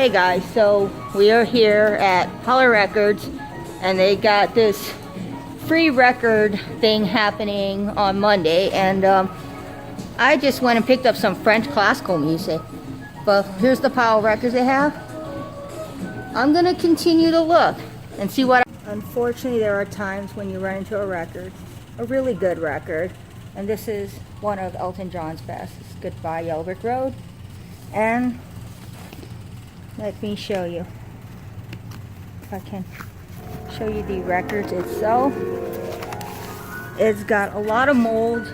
Hey guys, so we are here at Holler Records and they got this free record thing happening on Monday, and I just went and picked up some French classical music. But here's the pile of records they have. I'm gonna continue to look and see what. Unfortunately, there are times when you run into a record, a really good record, and this is one of Elton John's best. It's Goodbye Yellow Brick Road. And let me show you, if I can show you the records itself. It's got a lot of mold.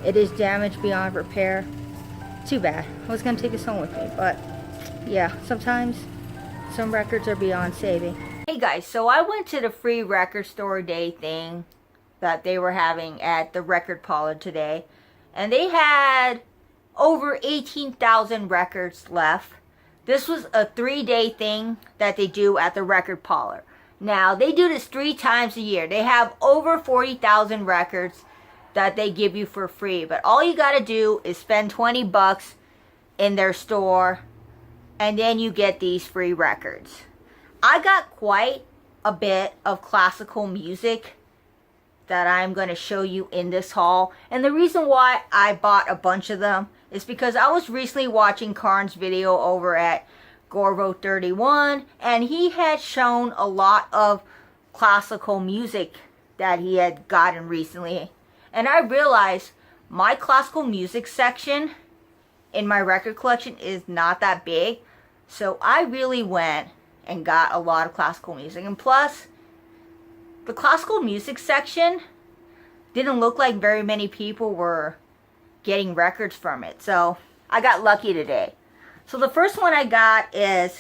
It is damaged beyond repair. Too bad. I was going to take this home with me, but yeah, sometimes some records are beyond saving. Hey guys, so I went to the free record store day thing that they were having at the record parlor today, and they had over 18,000 records left. This was a 3-day thing that they do at the record parlor. Now, they do this 3 times a year. They have over 40,000 records that they give you for free. But all you gotta do is spend 20 bucks in their store, and then you get these free records. I got quite a bit of classical music that I'm going to show you in this haul. And the reason why I bought a bunch of them is because I was recently watching Karn's video over at Gorvo31, and he had shown a lot of classical music that he had gotten recently. And I realized my classical music section in my record collection is not that big. So I really went and got a lot of classical music. And plus, the classical music section didn't look like very many people were getting records from it. So I got lucky today. So the first one I got is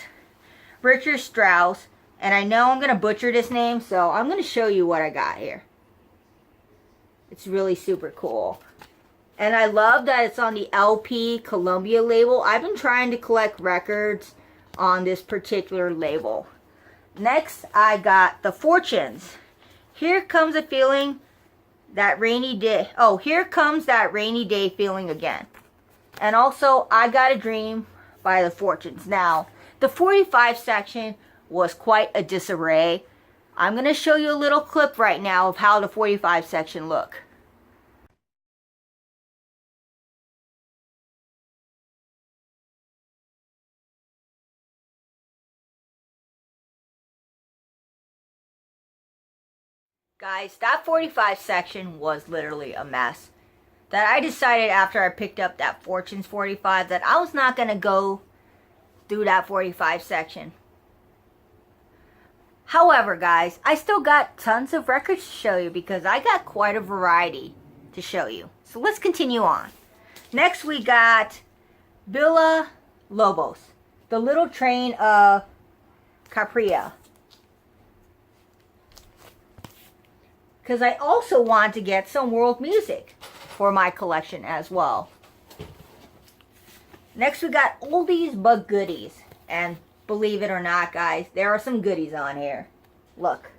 Richard Strauss. And I know I'm going to butcher this name, so I'm going to show you what I got here. It's really super cool. And I love that it's on the LP Columbia label. I've been trying to collect records on this particular label. Next, I got The Fortunes. Here comes a feeling that rainy day. Oh, here comes that rainy day feeling again. And also, I Got a Dream by The Fortunes. Now, the 45 section was quite a disarray. I'm going to show you a little clip right now of how the 45 section look. Guys, that 45 section was literally a mess. That I decided after I picked up that Fortunes 45 that I was not going to go through that 45 section. However, guys, I still got tons of records to show you because I got quite a variety to show you. So let's continue on. Next we got Villa Lobos, The Little Train of Capria. Because I also want to get some world music for my collection as well. Next we got oldies but goodies. And believe it or not, guys, there are some goodies on here. Look.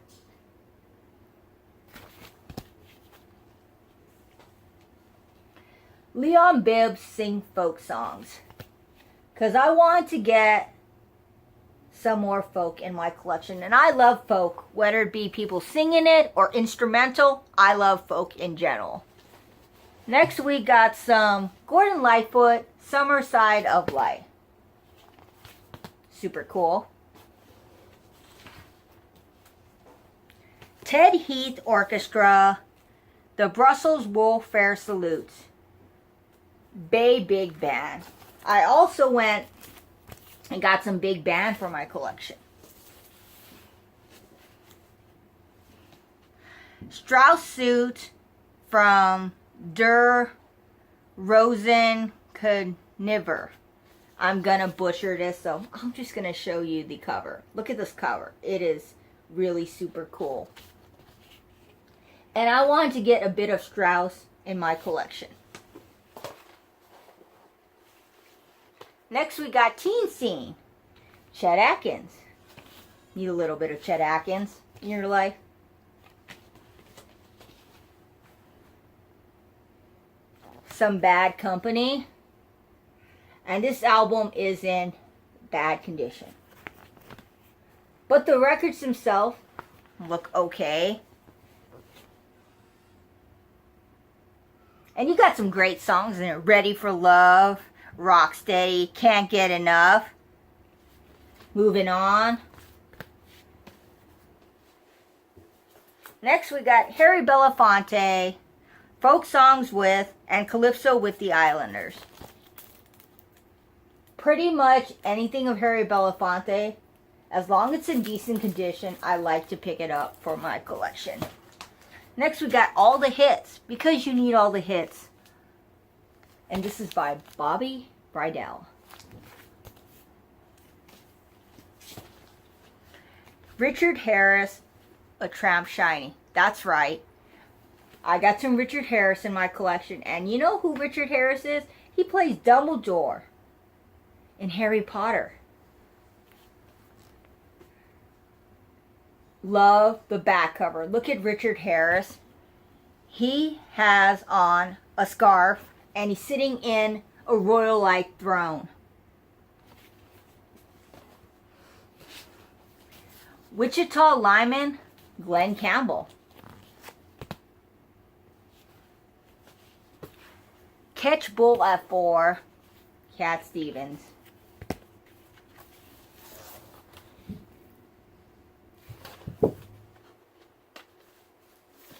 Leon Bibb Sing Folk Songs. Because I want to get some more folk in my collection, and I love folk, whether it be people singing it or instrumental. I love folk in general. Next we got some Gordon Lightfoot, Summer Side of Life. Super cool. Ted Heath Orchestra, The Brussels World Fair Salutes, Bay Big Band. I also went and got some big band for my collection. Strauss Suite from Der Rosenkavalier. I'm gonna butcher this, so I'm just gonna show you the cover. Look at this cover. It is really super cool. And I wanted to get a bit of Strauss in my collection. Next we got Teen Scene, Chet Atkins. Need a little bit of Chet Atkins in your life. Some Bad Company. And this album is in bad condition. But the records themselves look okay. And you got some great songs in it. Ready for Love, Rocksteady, Can't Get Enough, Moving On. Next we got Harry Belafonte, Folk Songs with, and Calypso with the Islanders. Pretty much anything of Harry Belafonte, as long as it's in decent condition, I like to pick it up for my collection. Next we got All the Hits, because you need all the hits. And this is by Bobby Bridell. Richard Harris, A Tramp Shiny. That's right. I got some Richard Harris in my collection. And you know who Richard Harris is? He plays Dumbledore in Harry Potter. Love the back cover. Look at Richard Harris. He has on a scarf and he's sitting in a royal-like throne. Wichita Lineman, Glenn Campbell. Catch Bull at 4, Cat Stevens.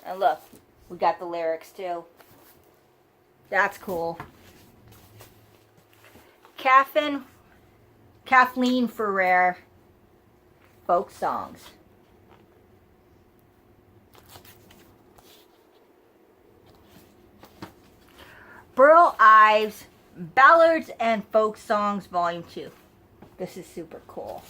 And look, we got the lyrics too. That's cool. Kathleen Ferrer, Folk Songs. Burl Ives, Ballads and Folk Songs Volume 2. This is super cool.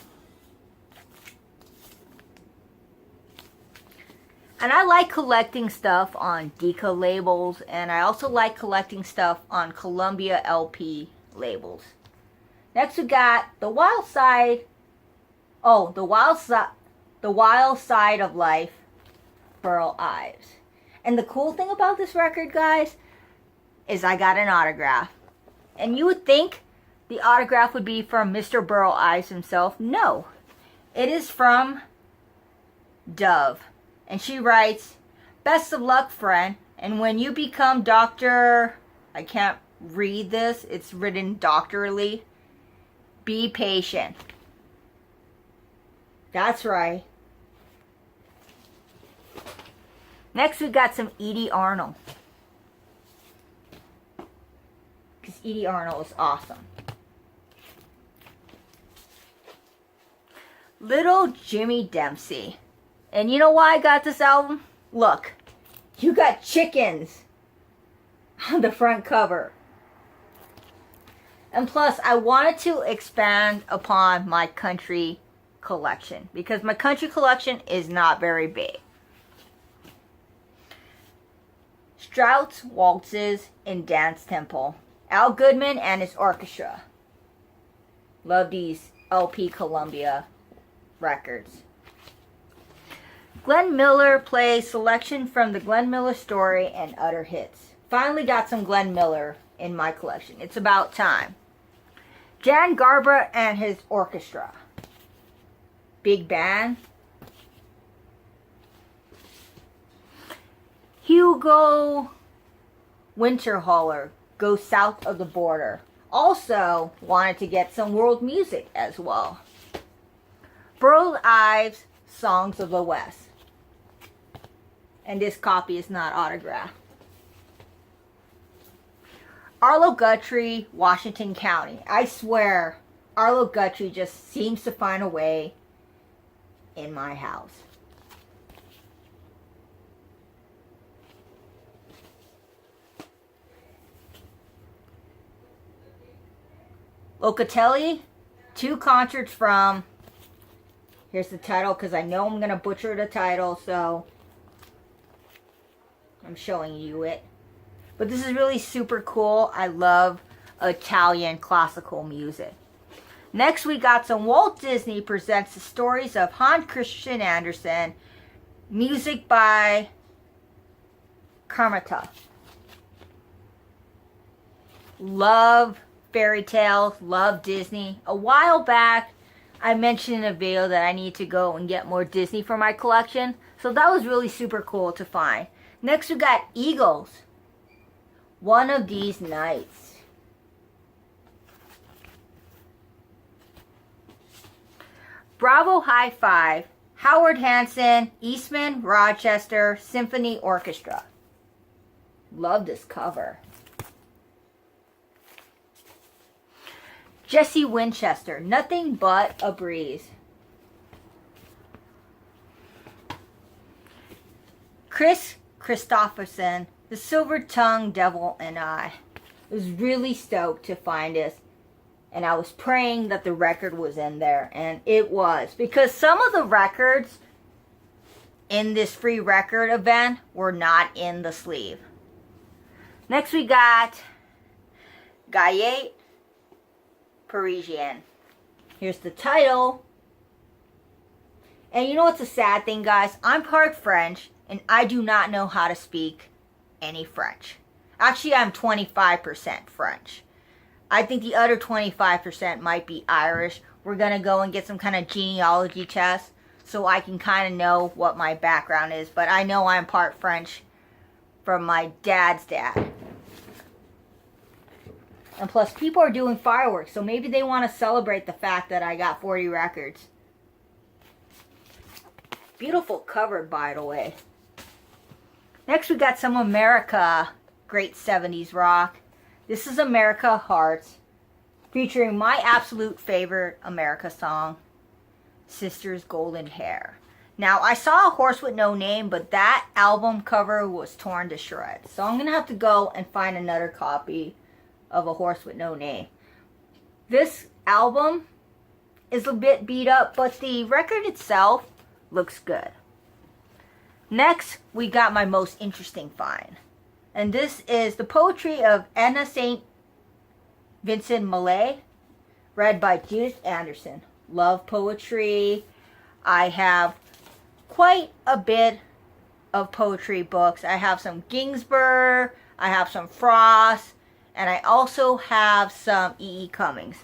And I like collecting stuff on Decca labels, and I also like collecting stuff on Columbia LP labels. Next we got The Wild Side. Oh, The Wild Side of Life, Burl Ives. And the cool thing about this record, guys, is I got an autograph. And you would think the autograph would be from Mr. Burl Ives himself. No. It is from Dove. And she writes, "Best of luck, friend. And when you become Dr. I can't read this. It's written doctorally. Be patient." That's right. Next we got some Edie Arnold. Because Edie Arnold is awesome. Little Jimmy Dempsey. And you know why I got this album? Look, you got chickens on the front cover. And plus, I wanted to expand upon my country collection, because my country collection is not very big. Strauss Waltzes in Dance Temple. Al Goodman and his orchestra. Love these LP Columbia records. Glenn Miller plays selection from the Glenn Miller Story and other hits. Finally got some Glenn Miller in my collection. It's about time. Jan Garber and his orchestra. Big Band. Hugo Winterholler, Go South of the Border. Also wanted to get some world music as well. Burl Ives, Songs of the West. And this copy is not autographed. Arlo Guthrie, Washington County. I swear, Arlo Guthrie just seems to find a way in my house. Locatelli, 2 concerts from, here's the title because I know I'm going to butcher the title, so I'm showing you it. But this is really super cool. I love Italian classical music. Next we got some Walt Disney Presents the Stories of Hans Christian Andersen. Music by Carmita. Love fairy tales, love Disney. A while back, I mentioned in a video that I need to go and get more Disney for my collection. So that was really super cool to find. Next we got Eagles. One of These Nights. Bravo High Five. Howard Hanson, Eastman Rochester Symphony Orchestra. Love this cover. Jesse Winchester, Nothing But a Breeze. Chris Christopherson, The Silver-Tongued Devil and I. Was really stoked to find this. And I was praying that the record was in there. And it was. Because some of the records in this free record event were not in the sleeve. Next we got Gaël Parisienne. Here's the title. And you know what's a sad thing, guys? I'm part French and I do not know how to speak any French. Actually, I'm 25% French. I think the other 25% might be Irish. We're going to go and get some kind of genealogy test so I can kind of know what my background is. But I know I'm part French from my dad's dad. And plus, people are doing fireworks, so maybe they want to celebrate the fact that I got 40 records. Beautiful cover, by the way. Next, we got some America great 70s rock. This is America Hearts, featuring my absolute favorite America song, Sister's Golden Hair. Now, I saw A Horse with No Name, but that album cover was torn to shreds. So I'm going to have to go and find another copy of A Horse with No Name. This album is a bit beat up, but the record itself looks good. Next, we got my most interesting find. And this is the poetry of Anna St. Vincent Millay, read by Judith Anderson. Love poetry. I have quite a bit of poetry books. I have some Ginsberg, I have some Frost, and I also have some E.E. Cummings.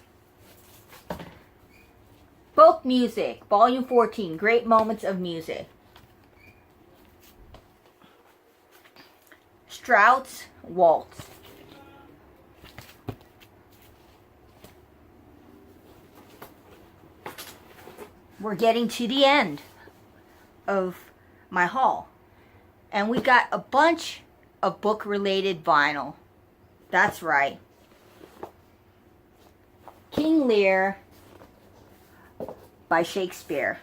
Folk Music, Volume 14, Great Moments of Music. Strauss Waltz. We're getting to the end of my haul. And we got a bunch of book-related vinyl. That's right. King Lear by Shakespeare.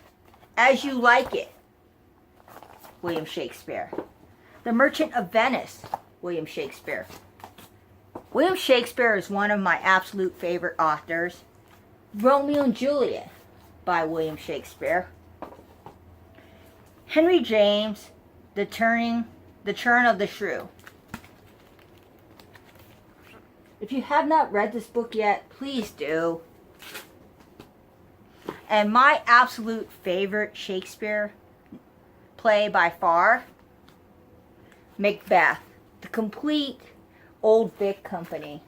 As You Like It, William Shakespeare. The Merchant of Venice, William Shakespeare. William Shakespeare is one of my absolute favorite authors. Romeo and Juliet by William Shakespeare. Henry James, The Churn of the Shrew. If you have not read this book yet, please do. And my absolute favorite Shakespeare play by far, Macbeth, the complete Old Vic Company.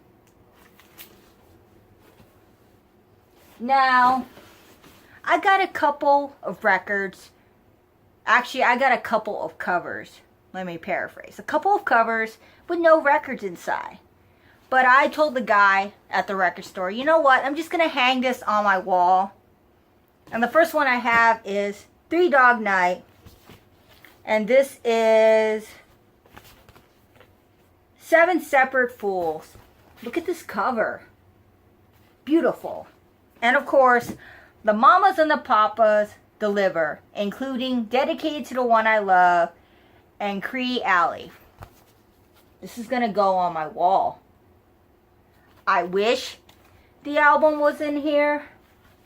Now, I got a couple of records. Actually, I got a couple of covers. Let me paraphrase. A couple of covers with no records inside. But I told the guy at the record store, you know what? I'm just going to hang this on my wall. And the first one I have is Three Dog Night. And this is Seven Separate Fools. Look at this cover. Beautiful. And of course, the Mamas and the Papas deliver, including Dedicated to the One I Love and Cree Alley. This is going to go on my wall. I wish the album was in here,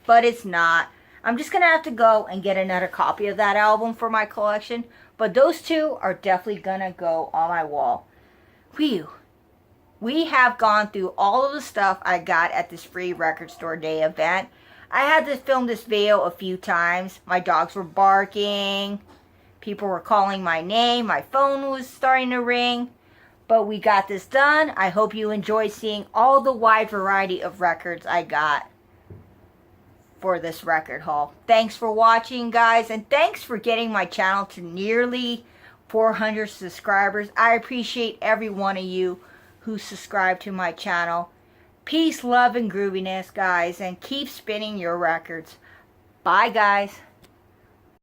but it's not. I'm just going to have to go and get another copy of that album for my collection. But those two are definitely going to go on my wall. Whew. We have gone through all of the stuff I got at this free record store day event. I had to film this video a few times. My dogs were barking. People were calling my name. My phone was starting to ring. But we got this done. I hope you enjoy seeing all the wide variety of records I got for this record haul. Thanks for watching, guys, and thanks for getting my channel to nearly 400 subscribers. I appreciate every one of you who subscribe to my channel. Peace, love, and grooviness, guys, and keep spinning your records. Bye, guys.